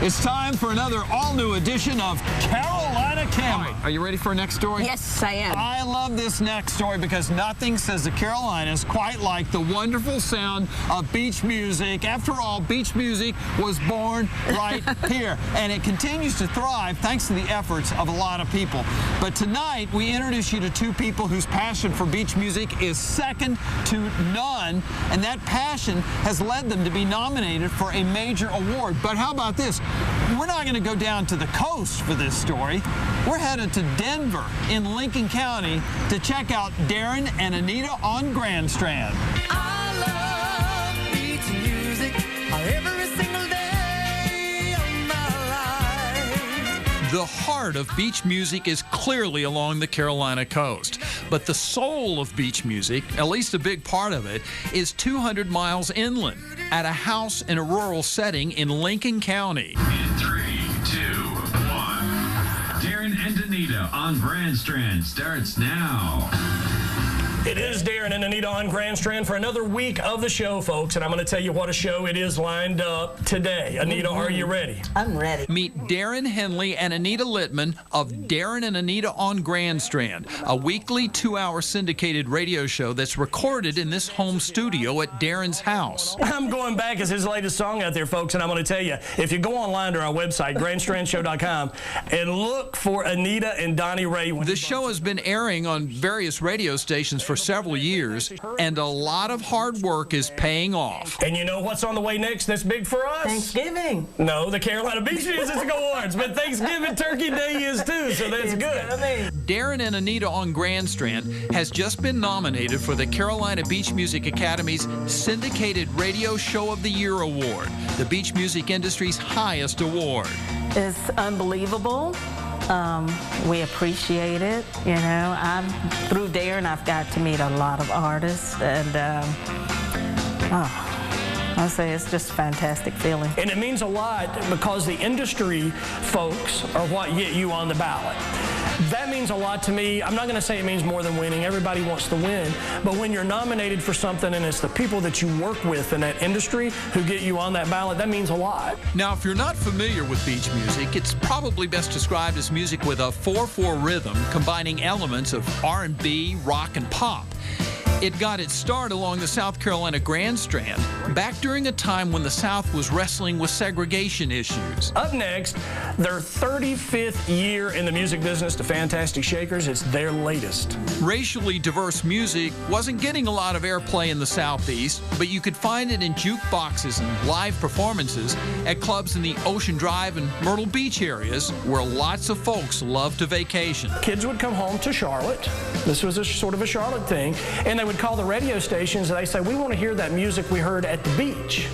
It's time for another all-new edition of Carolina Camera. Are you ready for our next story? Yes, I am. I love this next story because nothing says the Carolinas quite like the wonderful sound of beach music. After all, beach music was born right here, and it continues to thrive thanks to the efforts of a lot of people. But tonight, we introduce you to two people whose passion for beach music is second to none, and that passion has led them to be nominated for a major award. But how about this? We're not going to go down to the coast for this story. We're headed to Denver in Lincoln County to check out Darin and Anita on Strand. I love beach music every single day of my life. The heart of beach music is clearly along the Carolina coast, but the soul of beach music, at least a big part of it, is 200 miles inland at a house in a rural setting in Lincoln County. In 3, 2, 1. Darin and Anita on Strand starts now. It is Darin and Anita on Strand for another week of the show, folks, and I'm going to tell you what a show it is lined up today. Anita, are you ready? I'm ready. Meet Darin Henley and Anita Littman of Darin and Anita on Strand, a weekly 2-hour syndicated radio show that's recorded in this home studio at Darin's house. I'm Going Back is his latest song out there, folks, and I'm going to tell you, if you go online to our website, grandstrandshow.com, and look for Anita and Donnie Ray. The show has been airing on various radio stations for several years, and a lot of hard work is paying off. And you know what's on the way next that's big for us? Thanksgiving. No, the Carolina Beach Music Awards, but Thanksgiving Turkey Day is too, so that's good. Darin and Anita on Strand has just been nominated for the Carolina Beach Music Academy's Syndicated Radio Show of the Year Award, the beach music industry's highest award. It's unbelievable. We appreciate it. You know, through Darin, I've got to meet a lot of artists, and I say it's just a fantastic feeling. And it means a lot because the industry folks are what get you on the ballot. That means a lot to me. I'm not going to say it means more than winning. Everybody wants to win. But when you're nominated for something and it's the people that you work with in that industry who get you on that ballot, that means a lot. Now, if you're not familiar with beach music, it's probably best described as music with a 4/4 rhythm combining elements of R&B, rock, and pop. It got its start along the South Carolina Grand Strand back during a time when the South was wrestling with segregation issues. Up next, their 35th year in the music business, the Fantastic Shakers. It's their latest. Racially diverse music wasn't getting a lot of airplay in the Southeast, but you could find it in jukeboxes and live performances at clubs in the Ocean Drive and Myrtle Beach areas where lots of folks love to vacation. Kids would come home to Charlotte. This was a sort of a Charlotte thing, and they would call the radio stations and they say, we want to hear that music we heard at the beach.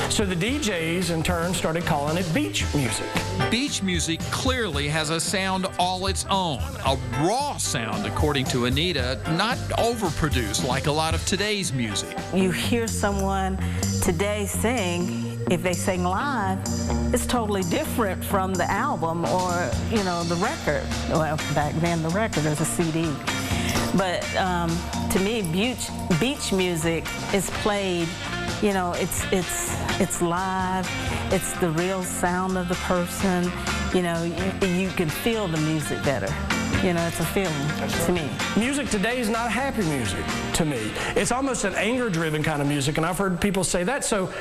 So the DJs in turn started calling it beach music. Beach music clearly has a sound all its own, a raw sound according to Anita, not overproduced like a lot of today's music. You hear someone today sing, if they sing live, it's totally different from the album or, you know, the record. Well, back then the record was a CD. But to me, beach music is played, you know, it's live, it's the real sound of the person, you know, you can feel the music better. You know, it's a feeling to me. Music today is not happy music to me. It's almost an anger-driven kind of music, and I've heard people say that, so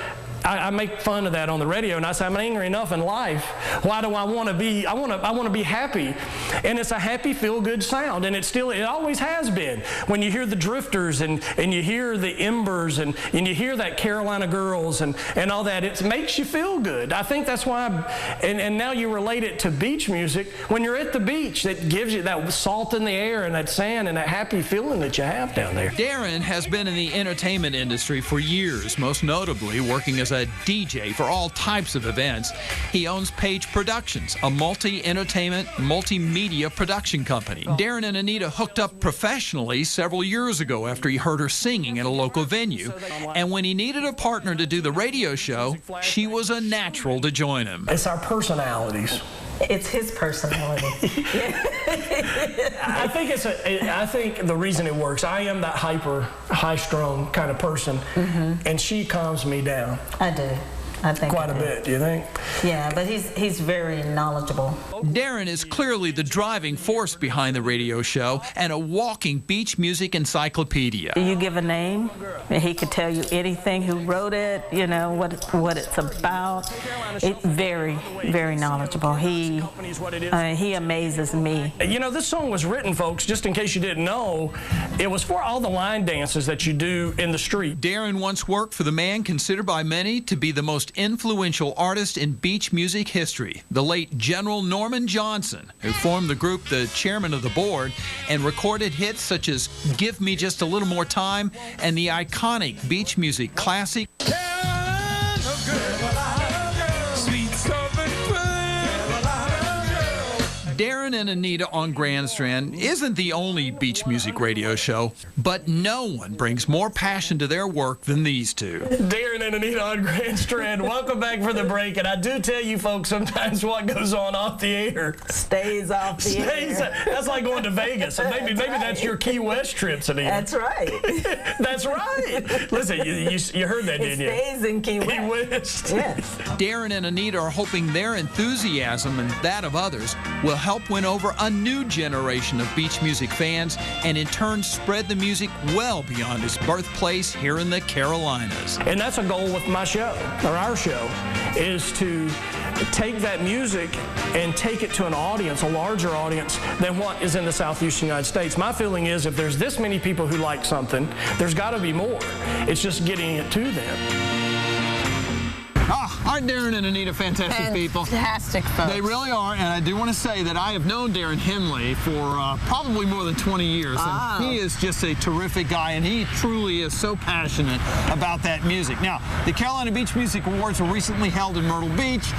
I make fun of that on the radio, and I say I'm angry enough in life. Why do I want to be? I want to be happy, and it's a happy, feel-good sound, and it always has been. When you hear the Drifters and you hear the Embers and you hear that Carolina Girls and all that, it makes you feel good. I think that's why. And now you relate it to beach music. When you're at the beach, it gives you that salt in the air and that sand and that happy feeling that you have down there. Darin has been in the entertainment industry for years, most notably working as a DJ for all types of events. He owns Page Productions, a multi-entertainment, multimedia production company. Darin and Anita hooked up professionally several years ago after he heard her singing at a local venue. And when he needed a partner to do the radio show, she was a natural to join him. It's our personalities. It's his personality. I think the reason it works, I am that hyper, high-strung kind of person, and she calms me down. I do. I think Quite I a do. bit, do you think? Yeah, but he's very knowledgeable. Darin is clearly the driving force behind the radio show and a walking beach music encyclopedia. You give a name, and he could tell you anything, who wrote it, you know, what it's about. It's very, very knowledgeable. He amazes me. You know, this song was written, folks, just in case you didn't know, it was for all the line dances that you do in the street. Darin once worked for the man considered by many to be the most influential artist in beach music history, the late General Norman Johnson, who formed the group the chairman of the board and recorded hits such as Give Me Just a Little More Time and the iconic beach music classic Darin and Anita on Grand Strand isn't the only beach music radio show, but no one brings more passion to their work than these two. Darin and Anita on Grand Strand. Welcome back for the break. And I do tell you folks, sometimes what goes on off the air Stays off the air. That's like going to Vegas. And maybe that's your Key West trips, Anita. That's right. That's right. Listen, you heard that, didn't you? It stays in Key West. Key West. Yes. Darin and Anita are hoping their enthusiasm and that of others will help win over a new generation of beach music fans and in turn spread the music well beyond its birthplace here in the Carolinas. And that's a goal with my show, or our show, is to take that music and take it to an audience, a larger audience than what is in the Southeastern United States. My feeling is if there's this many people who like something, there's got to be more. It's just getting it to them. Aren't Darin and Anita fantastic people? Fantastic folks. They really are, and I do want to say that I have known Darin Henley for probably more than 20 years, and he is just a terrific guy, and he truly is so passionate about that music. Now, the Carolina Beach Music Awards were recently held in Myrtle Beach,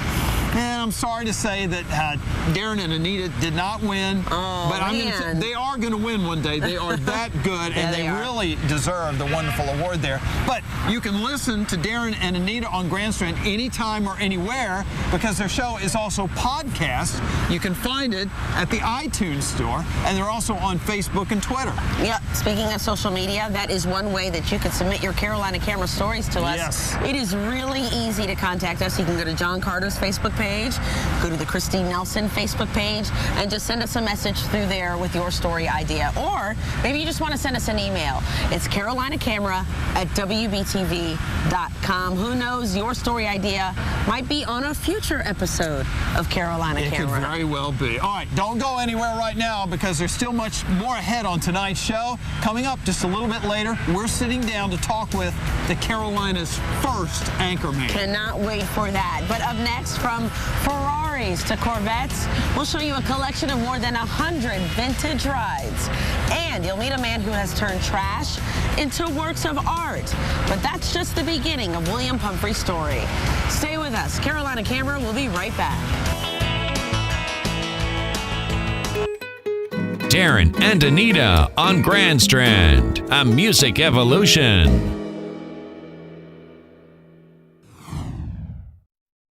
and I'm sorry to say that Darin and Anita did not win, but I'm gonna say they are going to win one day. They are that good, and they really deserve the wonderful award there. But you can listen to Darin and Anita on Grand Strand anytime or anywhere because their show is also podcast. You can find it at the iTunes store, and they're also on Facebook and Twitter. Yeah, speaking of social media, that is one way that you can submit your Carolina Camera stories to us. Yes. It is really easy to contact us. You can go to John Carter's Facebook page, go to the Christine Nelson Facebook page, and just send us a message through there with your story idea. Or maybe you just want to send us an email. It's carolinacamera@wbtv.com. Who knows, your story idea might be on a future episode of Carolina Camera. It could very well be. All right, don't go anywhere right now because there's still much more ahead on tonight's show. Coming up just a little bit later, we're sitting down to talk with the Carolina's first anchorman. Cannot wait for that. But up next, from Ferraris to Corvettes, we'll show you a collection of more than 100 vintage rides. And you'll meet a man who has turned trash into works of art. But that's just the beginning of William Pumphrey's story. Stay with us. Carolina Camera will be right back. Darin and Anita on Grand Strand, a music evolution.